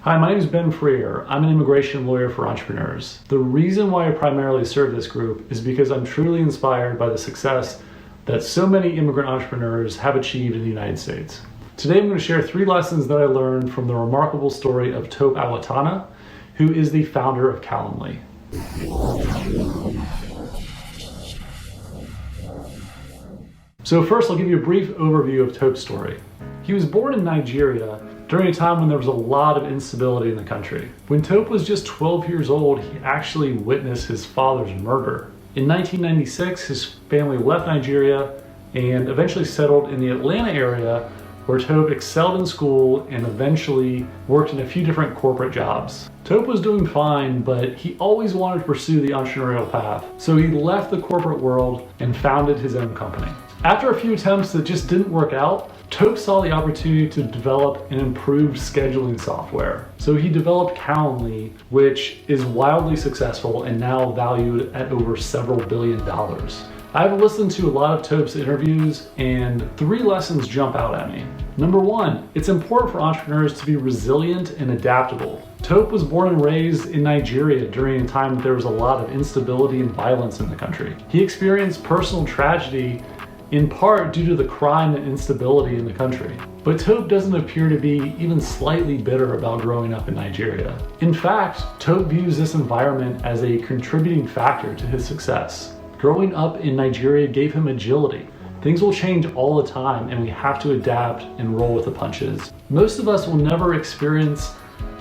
Hi, my name is Ben Freer. I'm an immigration lawyer for entrepreneurs. The reason why I primarily serve this group is because I'm truly inspired by the success that so many immigrant entrepreneurs have achieved in the United States. Today I'm going to share 3 lessons that I learned from the remarkable story of Tope Awotona, who is the founder of Calendly. So first, I'll give you a brief overview of Tope's story. He was born in Nigeria during a time when there was a lot of instability in the country. When Tope was just 12 years old, he actually witnessed his father's murder. In 1996, his family left Nigeria and eventually settled in the Atlanta area, where Tope excelled in school and eventually worked in a few different corporate jobs. Tope was doing fine, but he always wanted to pursue the entrepreneurial path, so he left the corporate world and founded his own company. After a few attempts that just didn't work out, Tope saw the opportunity to develop an improved scheduling software. So he developed Calendly, which is wildly successful and now valued at over several $billions. I've listened to a lot of Tope's interviews and 3 lessons jump out at me. Number 1, it's important for entrepreneurs to be resilient and adaptable. Tope was born and raised in Nigeria during a time that there was a lot of instability and violence in the country. He experienced personal tragedy in part due to the crime and instability in the country. But Tope doesn't appear to be even slightly bitter about growing up in Nigeria. In fact, Tope views this environment as a contributing factor to his success. Growing up in Nigeria gave him agility. Things will change all the time and we have to adapt and roll with the punches. Most of us will never experience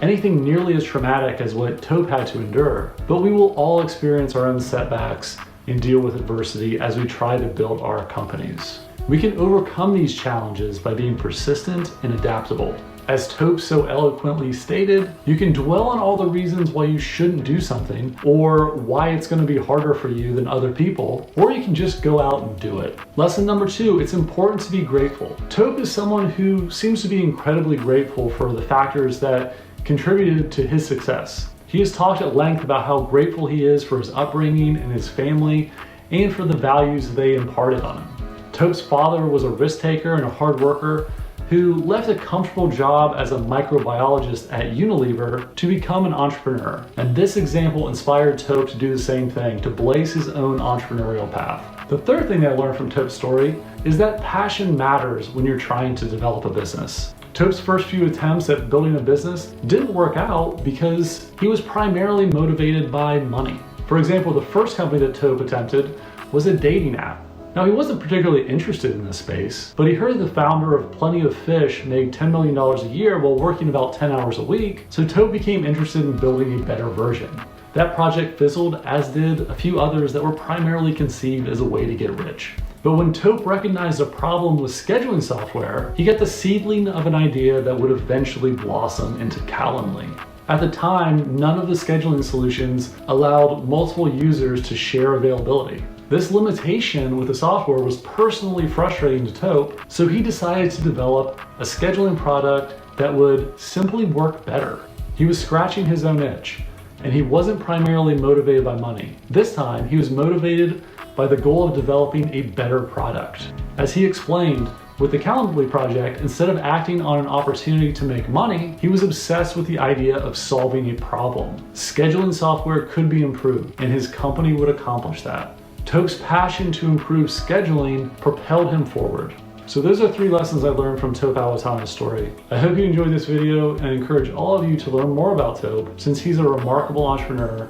anything nearly as traumatic as what Tope had to endure, but we will all experience our own setbacks and deal with adversity as we try to build our companies. We can overcome these challenges by being persistent and adaptable. As Tope so eloquently stated, you can dwell on all the reasons why you shouldn't do something or why it's going to be harder for you than other people, or you can just go out and do it. Lesson number 2, it's important to be grateful. Tope is someone who seems to be incredibly grateful for the factors that contributed to his success. He has talked at length about how grateful he is for his upbringing and his family and for the values they imparted on him. Tope's father was a risk taker and a hard worker who left a comfortable job as a microbiologist at Unilever to become an entrepreneur. And this example inspired Tope to do the same thing, to blaze his own entrepreneurial path. The third thing I learned from Tope's story is that passion matters when you're trying to develop a business. Tope's first few attempts at building a business didn't work out because he was primarily motivated by money. For example, the first company that Tope attempted was a dating app. Now, he wasn't particularly interested in this space, but he heard the founder of Plenty of Fish made $10 million a year while working about 10 hours a week, so Tope became interested in building a better version. That project fizzled, as did a few others that were primarily conceived as a way to get rich. But when Tope recognized a problem with scheduling software, he got the seedling of an idea that would eventually blossom into Calendly. At the time, none of the scheduling solutions allowed multiple users to share availability. This limitation with the software was personally frustrating to Tope, so he decided to develop a scheduling product that would simply work better. He was scratching his own itch, and he wasn't primarily motivated by money. This time, he was motivated by the goal of developing a better product. As he explained, with the Calendly project, instead of acting on an opportunity to make money, he was obsessed with the idea of solving a problem. Scheduling software could be improved, and his company would accomplish that. Tope's passion to improve scheduling propelled him forward. So those are 3 lessons I learned from Tope Awotona's story. I hope you enjoyed this video, and I encourage all of you to learn more about Tope, since he's a remarkable entrepreneur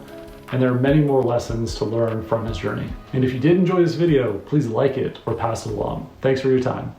and there are many more lessons to learn from his journey. And if you did enjoy this video, please like it or pass it along. Thanks for your time.